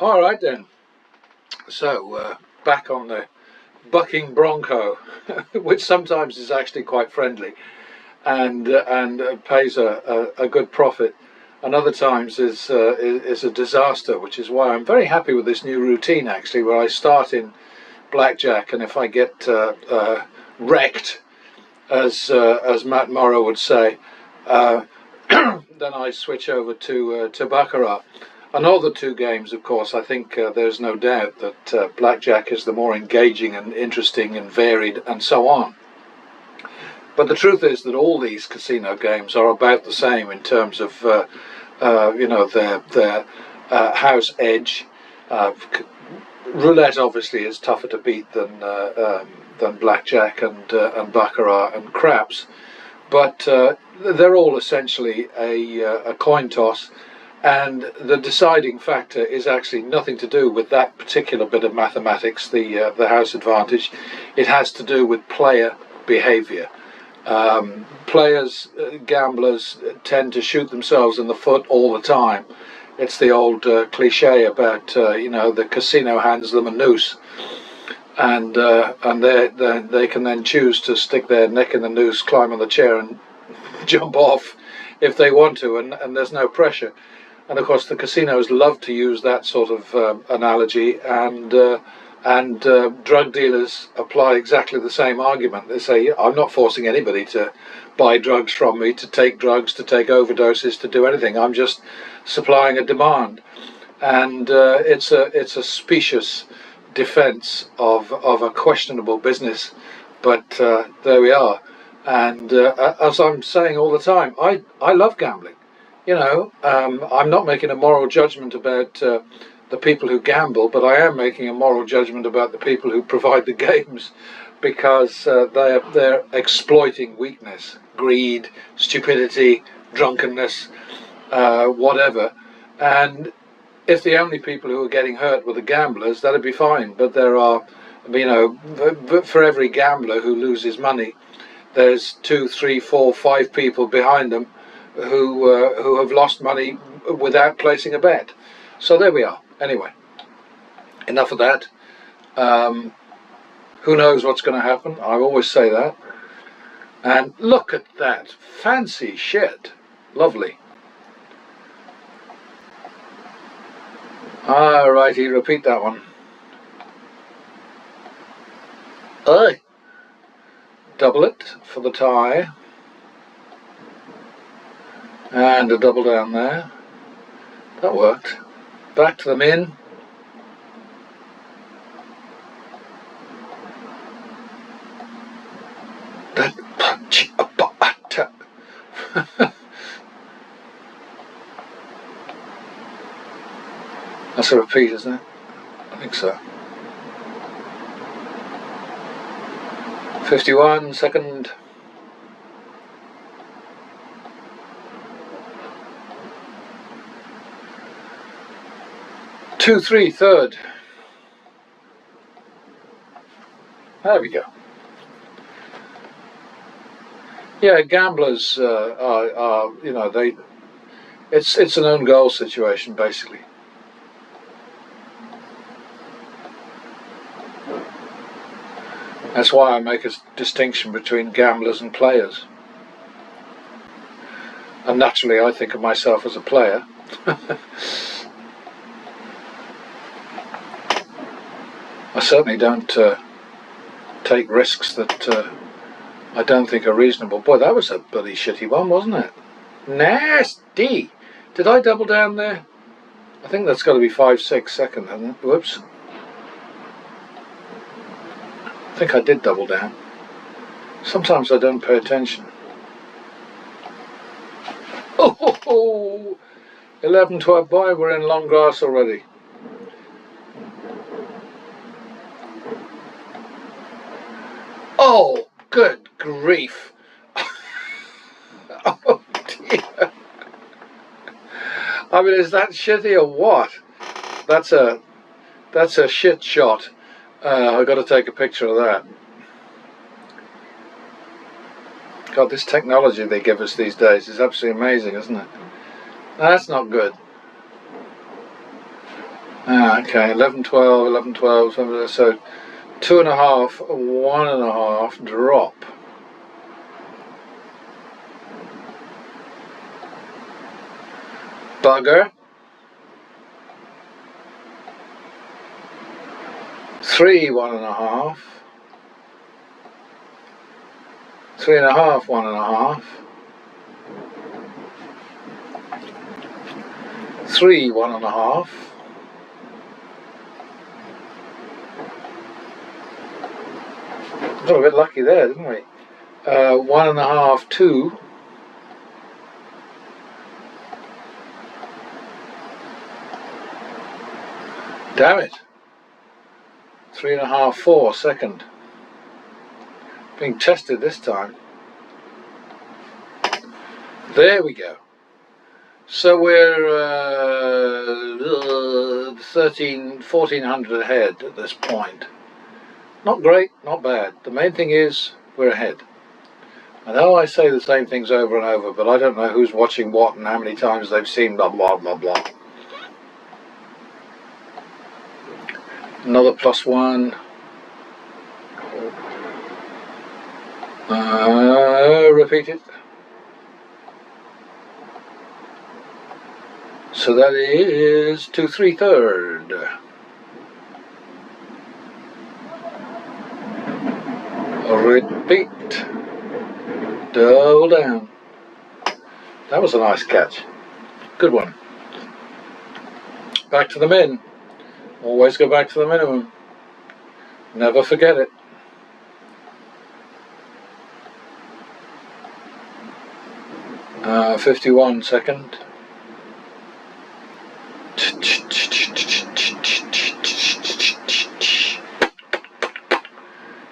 All right then. So back on the bucking bronco, which sometimes is actually quite friendly and pays a good profit, and other times is a disaster. Which is why I'm very happy with this new routine actually, where I start in blackjack, and if I get wrecked, as Matt Morrow would say, then I switch over to baccarat. And all the two games, of course, I think there's no doubt that blackjack is the more engaging and interesting and varied and so on. But the truth is that all these casino games are about the same in terms of their house edge. Roulette obviously is tougher to beat than blackjack and baccarat and craps, but they're all essentially a coin toss. And the deciding factor is actually nothing to do with that particular bit of mathematics, the house advantage. It has to do with player behaviour. Gamblers tend to shoot themselves in the foot all the time. It's the old cliche about the casino hands them a noose, and they can then choose to stick their neck in the noose, climb on the chair, and jump off if they want to, and there's no pressure. And of course, the casinos love to use that sort of analogy, and drug dealers apply exactly the same argument. They say, I'm not forcing anybody to buy drugs from me, to take drugs, to take overdoses, to do anything. I'm just supplying a demand. And it's a specious defense of a questionable business. But there we are. And as I'm saying all the time, I love gambling. I'm not making a moral judgment about the people who gamble, but I am making a moral judgment about the people who provide the games, because they're exploiting weakness, greed, stupidity, drunkenness, whatever. And if the only people who are getting hurt were the gamblers, that'd be fine. But there are, for every gambler who loses money, there's 2, 3, 4, 5 people behind them who have lost money without placing a bet. So there we are. Anyway, enough of that. Who knows what's going to happen? I always say that. And look at that fancy shit. Lovely. Alrighty, repeat that one. Aye. Double it for the tie. And a double down there. That worked. Back to them in. That's a repeat, isn't it? I think so. 51, second. 2, 3, third. There we go. Yeah, gamblers are it's an own goal situation basically. That's why I make a distinction between gamblers and players. And naturally, I think of myself as a player. I certainly don't take risks that I don't think are reasonable. Boy, that was a bloody shitty one, wasn't it? Nasty! Did I double down there? I think that's got to be 5, 6 second, hasn't it? Whoops. I think I did double down. Sometimes I don't pay attention. Oh, ho, ho. 11, 12 by, we're in long grass already. Oh, good grief. Oh dear. I mean, is that shitty or what? That's a shit shot. I've got to take a picture of that. God, this technology they give us these days is absolutely amazing, isn't it? That's not good. Okay, 11, 12, 11, 12, so 2.5, 1.5, drop. Bugger. 3, 1.5. 3.5, 1.5. 3, 1.5. Got a bit lucky there, didn't we? 1.5, 2. Damn it. 3.5, 4, second. Being tested this time. There we go. So we're 1,400 ahead at this point. Not great, not bad. The main thing is we're ahead. I know I say the same things over and over, but I don't know who's watching what and how many times they've seen blah blah blah blah. Another +1. Repeat it. So that is 2 3/3. Repeat. Double down. That was a nice catch. Good one. Back to the min. Always go back to the minimum. Never forget it. Uh, 51 second.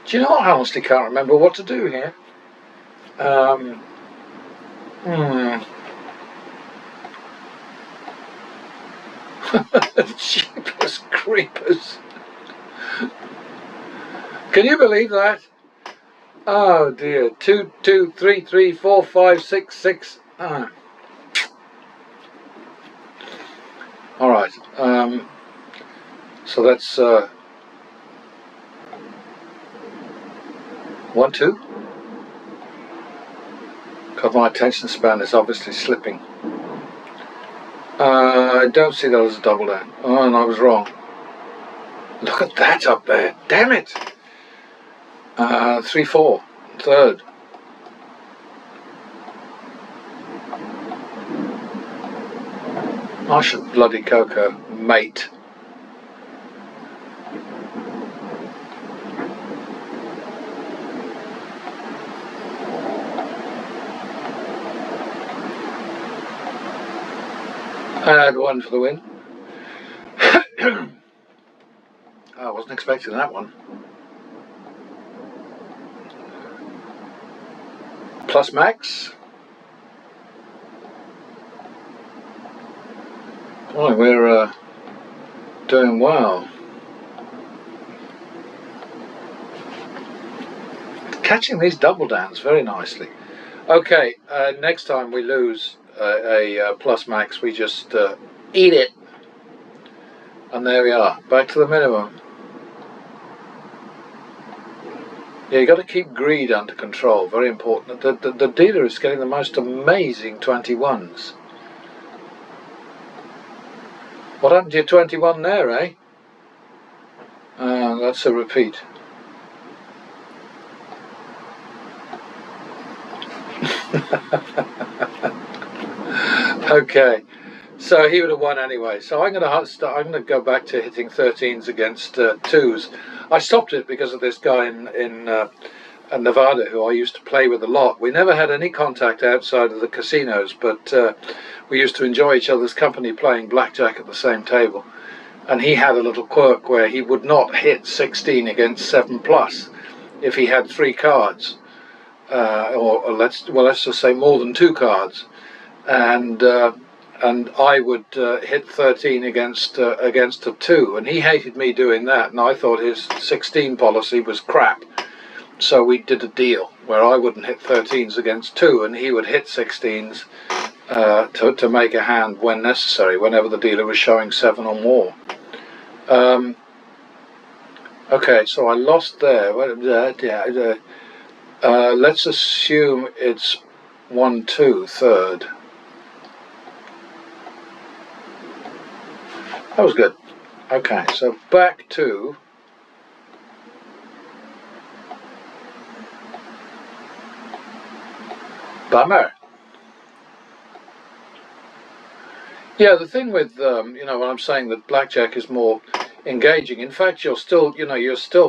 Do you know, I honestly can't remember what to do here. Jeepers creepers. Can you believe that? Oh dear. 2 2 3 3 4 5 6 6. All right. So that's 1 2. God, my attention span is obviously slipping. I don't see that as a double down. Oh, and I was wrong. Look at that up there. Damn it. 3 4. Third. I should bloody cocoa, mate. Add 1 for the win. I wasn't expecting that one. Plus max. Boy, we're doing well. Catching these double downs very nicely. Okay, next time we lose a plus max, we just eat it. And there we are, back to the minimum. Yeah, you got to keep greed under control, very important. The dealer is getting the most amazing 21s. What happened to your 21 there, eh? That's a repeat. Okay, so he would have won anyway. So I'm going to go back to hitting 13s against 2s. I stopped it because of this guy in Nevada who I used to play with a lot. We never had any contact outside of the casinos, but we used to enjoy each other's company playing blackjack at the same table. And he had a little quirk where he would not hit 16 against 7 plus if he had 3 cards, or let's just say more than 2 cards, and I would hit 13 against a 2, and he hated me doing that, and I thought his 16 policy was crap. So we did a deal where I wouldn't hit 13s against 2, and he would hit 16s to make a hand when necessary, whenever the dealer was showing 7 or more. Okay, so I lost there. Let's assume it's 1-2 third. That was good. Okay, so back to bummer. Yeah, the thing with when I'm saying that blackjack is more engaging, in fact, you're still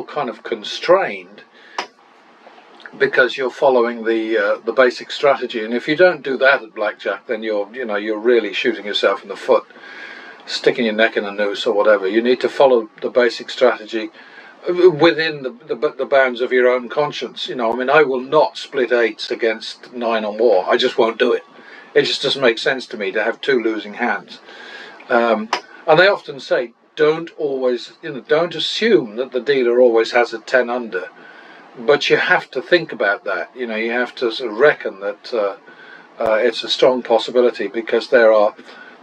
kind of constrained because you're following the basic strategy, and if you don't do that at blackjack, then you're really shooting yourself in the foot, sticking your neck in a noose or whatever. You need to follow the basic strategy within the bounds of your own conscience. I mean, I will not split eights against 9 or more. I just won't do it. It just doesn't make sense to me to have 2 losing hands. And they often say, don't assume that the dealer always has a 10 under, but you have to think about that. You have to sort of reckon that it's a strong possibility, because there are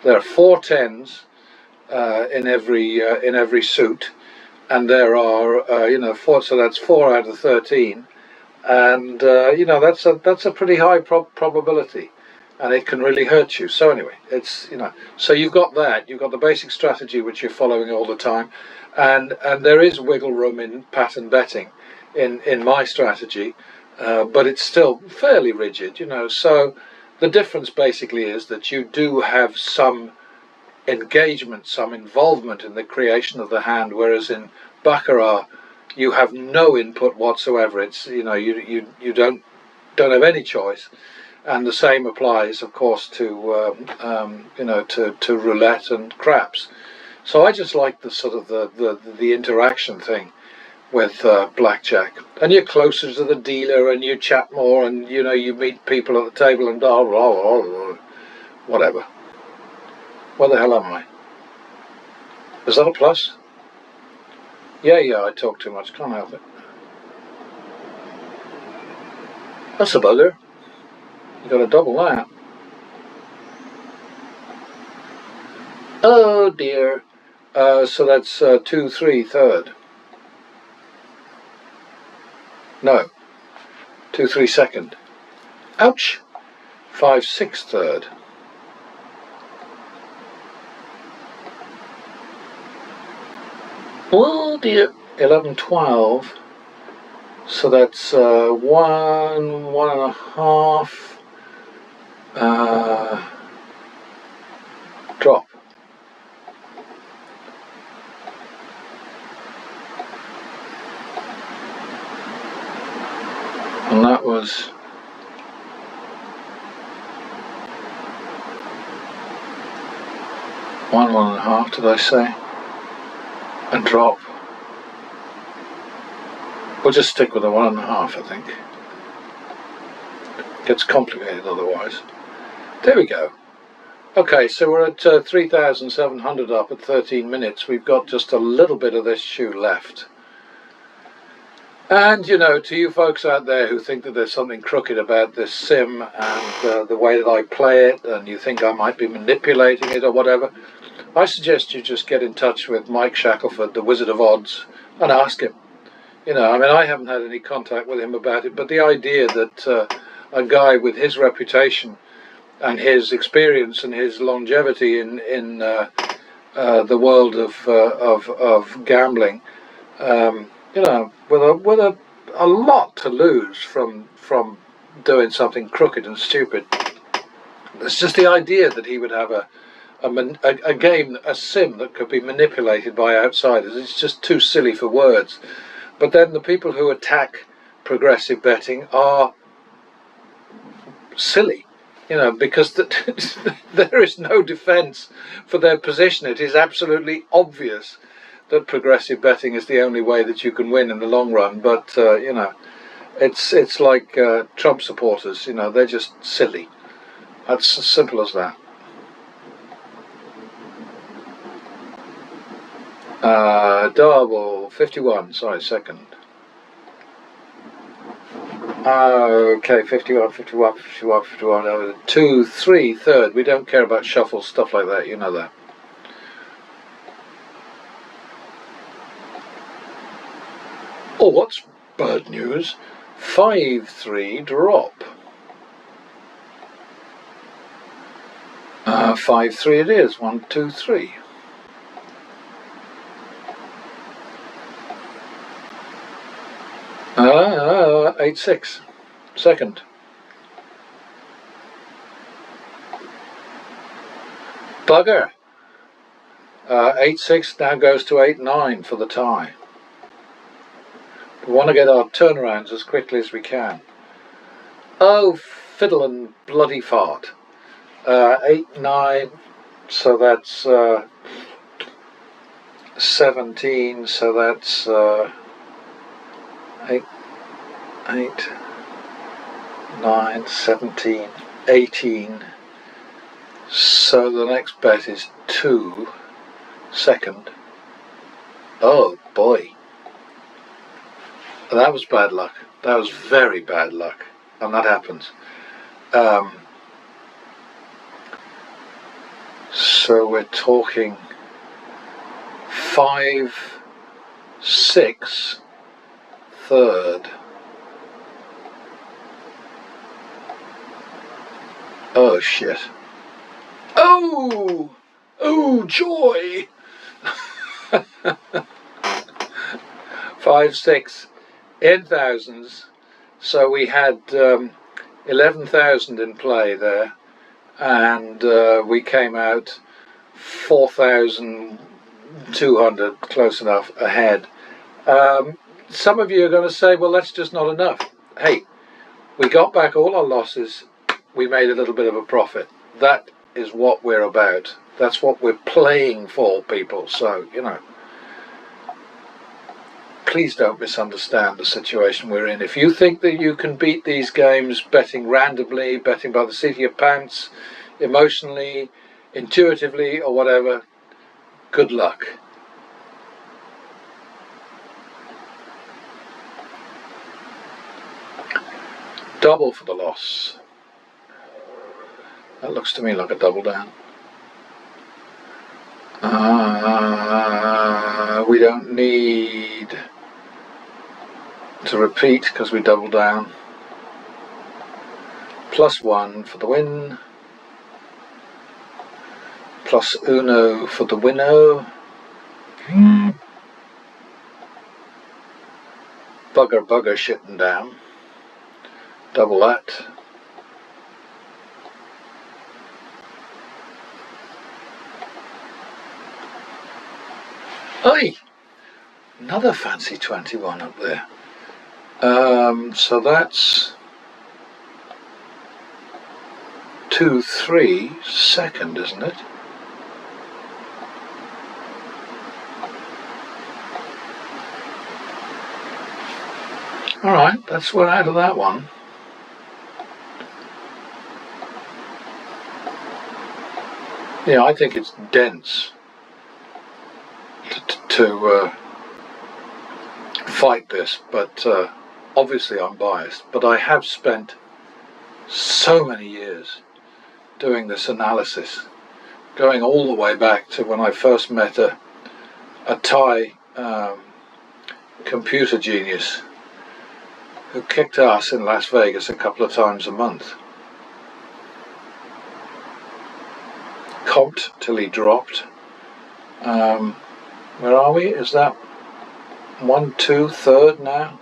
4 10s in every suit, and there are 4, so that's 4 out of 13, and that's a pretty high probability, and it can really hurt you. So anyway, it's so you've got the basic strategy which you're following all the time, and there is wiggle room in pattern betting in my strategy, but it's still fairly rigid. So the difference basically is that you do have some engagement, some involvement in the creation of the hand, whereas in baccarat you have no input whatsoever. It's you don't have any choice, and the same applies, of course, to to roulette and craps. So I just like the sort of the interaction thing with blackjack, and you're closer to the dealer, and you chat more, and you meet people at the table, and blah blah blah, blah, whatever. Where the hell am I? Is that a plus? Yeah, I talk too much, can't help it. That's a bugger. You got to double that. Oh dear. So that's 2-3 third. No, 2-3 second. Ouch. 5-6 third. Oh dear. 11-12. So that's 1.5. Drop. And that was 1.5, did I say? And drop. We'll just stick with the 1.5, I think. Gets complicated otherwise. There we go. Okay, so we're at 3,700 up at 13 minutes. We've got just a little bit of this shoe left. And, to you folks out there who think that there's something crooked about this sim and the way that I play it, and you think I might be manipulating it or whatever, I suggest you just get in touch with Mike Shackelford, the Wizard of Odds, and ask him. I mean, I haven't had any contact with him about it, but the idea that a guy with his reputation and his experience and his longevity in the world of gambling, with a lot to lose from doing something crooked and stupid. It's just the idea that he would have a game, a sim that could be manipulated by outsiders. It's just too silly for words. But then the people who attack progressive betting are silly, because there is no defence for their position. It is absolutely obvious that progressive betting is the only way that you can win in the long run. But it's like Trump supporters. They're just silly. That's as simple as that. Double 51. Sorry, second. Okay, 51, 51, 51, 51. 2-3 third. We don't care about shuffles, stuff like that. You know that. Oh, what's bad news? 5-3 drop. 5-3 it is. 1, 2, 3. Ah, 8-6. Second. Bugger. 8-6 now goes to 8-9 for the tie. We want to get our turnarounds as quickly as we can. Oh, fiddle and bloody fart. 8-9, so that's 17, so that's 8, 9, 17, 18. So the next bet is 2, second. Oh boy. That was bad luck. That was very bad luck. And that happens. So we're talking 5-6 third. Oh shit. Oh! Oh joy! 5-6 in thousands. So we had 11,000 in play there, and we came out 4,200, close enough, ahead. Some of you are going to say, well, that's just not enough. Hey, we got back all our losses, we made a little bit of a profit. That is what we're about. That's what we're playing for, people. So, you know, please don't misunderstand the situation we're in. If you think that you can beat these games betting randomly, betting by the seat of your pants, emotionally, intuitively, or whatever, good luck. Double for the loss. That looks to me like a double down. We don't need to repeat because we double down. +1 for the win. +1 for the winnow. Bugger shitting down. Double that. Oi! Another fancy 21 up there. So that's 2-3 second, isn't it? Alright, that's one out of that one. Yeah, I think it's dense to fight this, but obviously I'm biased. But I have spent so many years doing this analysis, going all the way back to when I first met a Thai computer genius who kicked ass in Las Vegas a couple of times a month. Comped till he dropped. Where are we? Is that 1, 2, third now?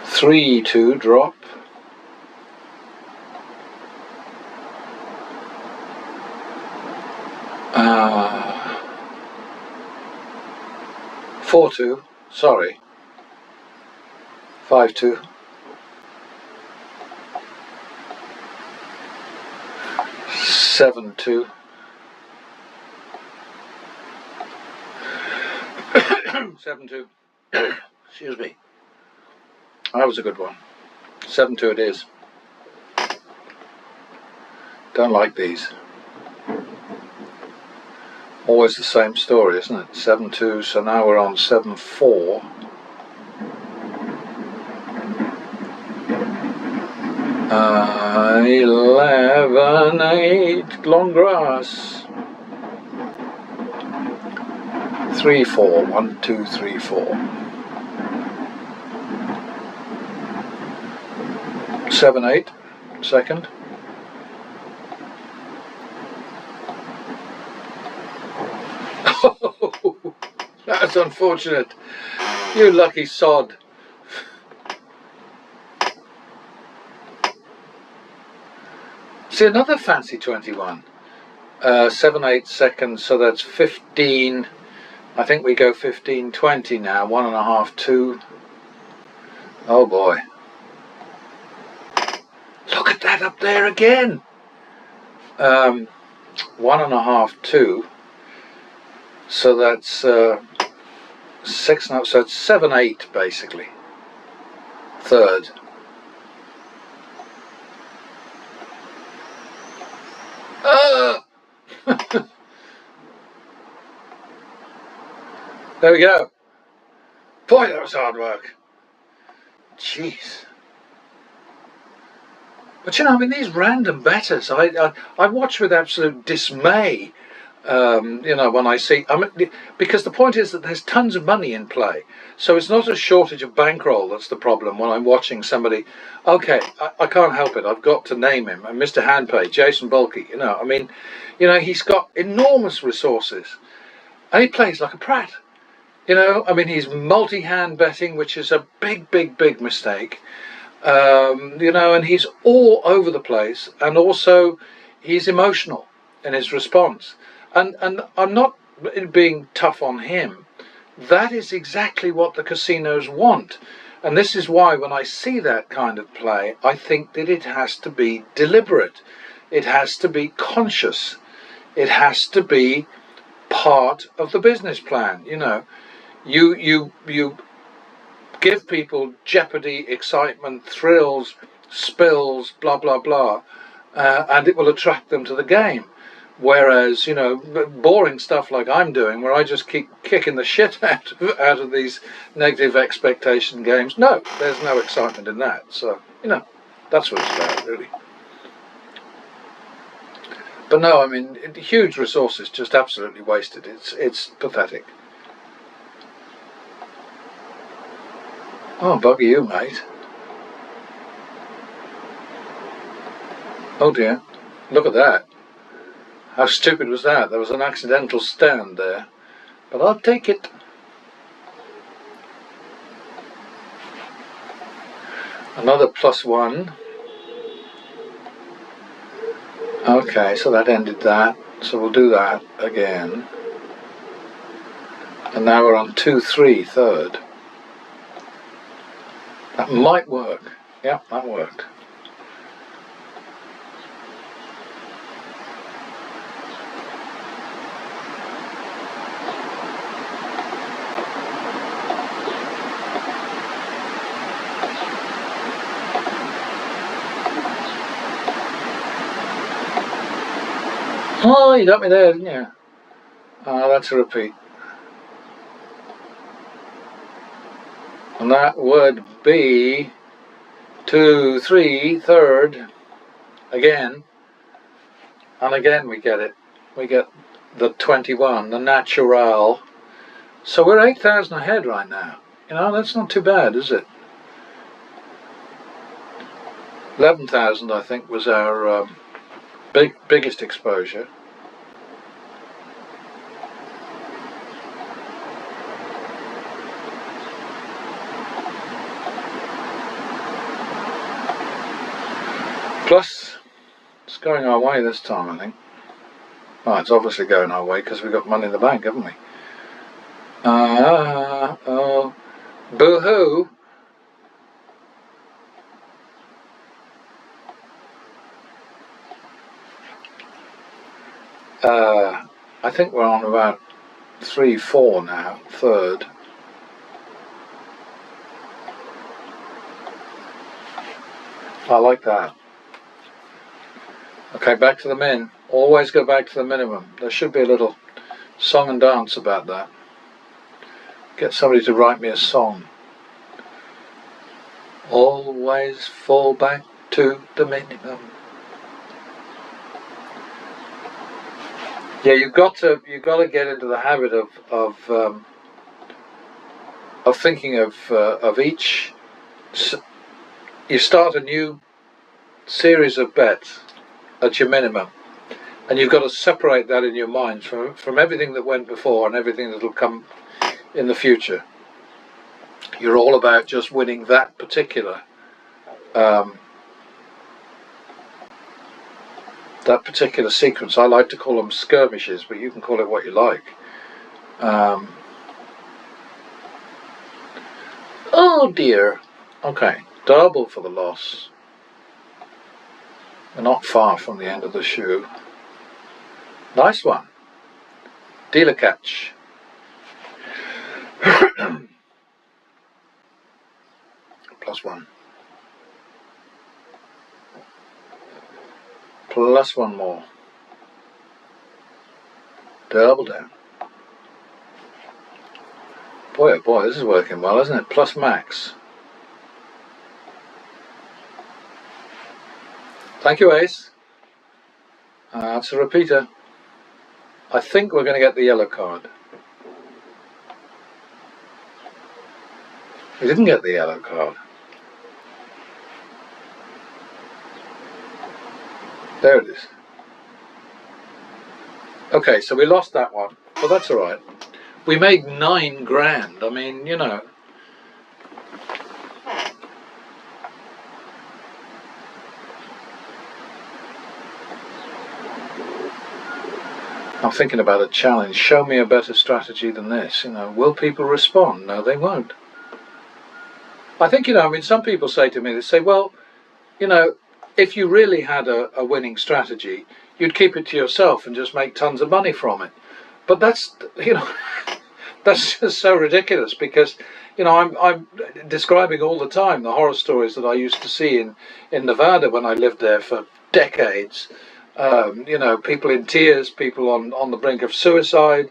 Three, 2 drop. Uh, 4-2. Sorry. 5-2. 7-2. 7-2. Excuse me. That was a good one. 7-2 it is. Don't like these. Always the same story, isn't it? 7-2, so now we're on 7-4. Uh, 11-8, long grass. 3, 4. 1, 2, 3, 4. 7, 8. Second. Oh, that's unfortunate. You lucky sod. See, another fancy 21. 7, 8 seconds, so that's 15. I think we go 15, 20 now. 1.5, 2. Oh boy. Look at that up there again. 1.5, 2. So that's 6 now, so it's 7, 8 basically. Third. There we go. Boy, that was hard work. Jeez. But you know, I mean, these random betters, I watch with absolute dismay. You know, when I see, because the point is that there's tons of money in play, so it's not a shortage of bankroll that's the problem. When I'm watching somebody, okay, I can't help it. I've got to name him, and Mr. Handpay, Jason Bulkey. You know, I mean, you know, he's got enormous resources, and he plays like a prat. You know, I mean, he's multi-hand betting, which is a big, big, big mistake. You know, and he's all over the place, and also he's emotional in his response. And I'm not being tough on him. That is exactly what the casinos want. And this is why when I see that kind of play, I think that it has to be deliberate. It has to be conscious. It has to be part of the business plan. You know, you give people jeopardy, excitement, thrills, spills, blah, blah, blah, and it will attract them to the game. Whereas, you know, boring stuff like I'm doing, where I just keep kicking the shit out of these negative expectation games, no, there's no excitement in that. So, you know, that's what it's about, really. But no, I mean, huge resources just absolutely wasted. It's pathetic. Oh, bugger you, mate. Oh dear, look at that. How stupid was that? There was an accidental stand there. But I'll take it. Another +1. Okay, so that ended that. So we'll do that again. And now we're on 2, 3, third. That might work. Yep, that worked. Oh, you got me there, didn't you? Oh, that's a repeat. And that would be 2, 3, third, again. And again we get it. We get the 21, the natural. So we're 8,000 ahead right now. You know, that's not too bad, is it? 11,000, I think, was our biggest exposure. Plus, it's going our way this time, I think. Well, it's obviously going our way because we've got money in the bank, haven't we? Oh, boo-hoo. I think we're on about 3, 4 now, third. I like that. Okay, back to the min. Always go back to the minimum. There should be a little song and dance about that. Get somebody to write me a song. Always fall back to the minimum. Yeah, you've got to get into the habit of thinking of each. You start a new series of bets at your minimum, and you've got to separate that in your mind from everything that went before and everything that'll come in the future. You're all about just winning that particular sequence. I like to call them skirmishes, but you can call it what you like. Oh dear. Okay, double for the loss. We're not far from the end of the shoe. Nice one. Dealer catch. +1. +1 more. Double down. Boy, oh boy, this is working well, isn't it? Plus max. Thank you, Ace. That's a repeater. I think we're going to get the yellow card. We didn't get the yellow card. There it is. Okay, so we lost that one, but that's all right. We made 9 grand. I mean, you know. I'm thinking about a challenge. Show me a better strategy than this. You know, will people respond? No, they won't. I think, you know, I mean, some people say to me, they say, well, you know, if you really had a winning strategy, you'd keep it to yourself and just make tons of money from it. But that's, you know, that's just so ridiculous, because, you know, I'm describing all the time the horror stories that I used to see in Nevada when I lived there for decades. You know, people in tears, people on the brink of suicide,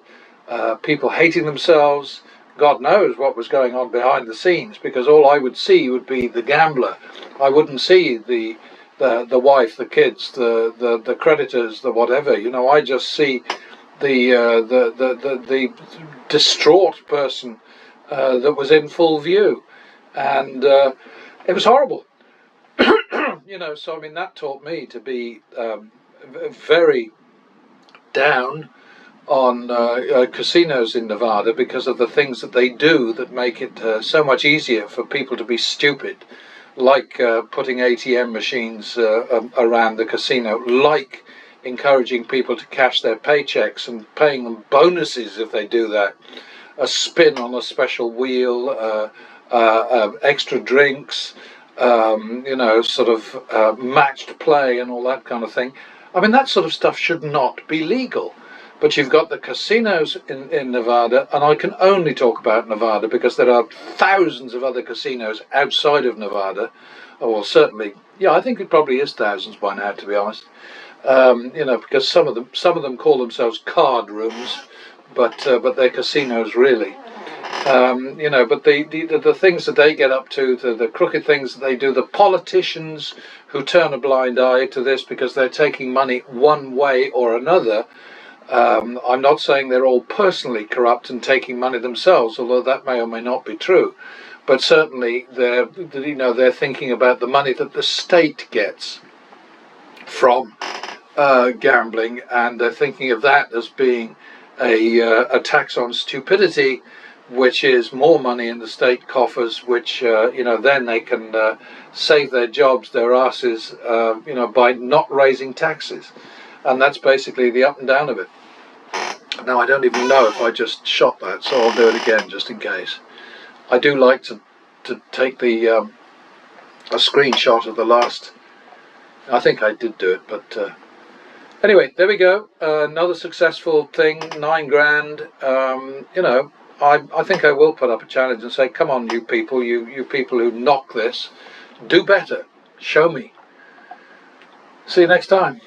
people hating themselves. God knows what was going on behind the scenes, because all I would see would be the gambler. I wouldn't see the wife, the kids, the creditors, the whatever. You know, I just see the distraught person that was in full view, and it was horrible. You know, so I mean, that taught me to be very down on casinos in Nevada, because of the things that they do that make it so much easier for people to be stupid, like putting ATM machines around the casino, like encouraging people to cash their paychecks and paying them bonuses if they do that, a spin on a special wheel, extra drinks, you know, sort of matched play and all that kind of thing. I mean, that sort of stuff should not be legal. But you've got the casinos in Nevada, and I can only talk about Nevada because there are thousands of other casinos outside of Nevada. Oh, well, certainly, yeah, I think it probably is thousands by now, to be honest. You know, because some of them call themselves card rooms, but they're casinos really. You know, but the things that they get up to, the crooked things that they do, the politicians who turn a blind eye to this because they're taking money one way or another. I'm not saying they're all personally corrupt and taking money themselves, although that may or may not be true. But certainly they're thinking about the money that the state gets from gambling, and they're thinking of that as being a tax on stupidity, which is more money in the state coffers, which then they can save their jobs, their asses, by not raising taxes. And that's basically the up and down of it. Now, I don't even know if I just shot that, so I'll do it again just in case. I do like to take a screenshot of the last. I think I did do it, but anyway, there we go. Another successful thing, 9 grand. You know, I think I will put up a challenge and say, come on, you people who knock this, do better. Show me. See you next time.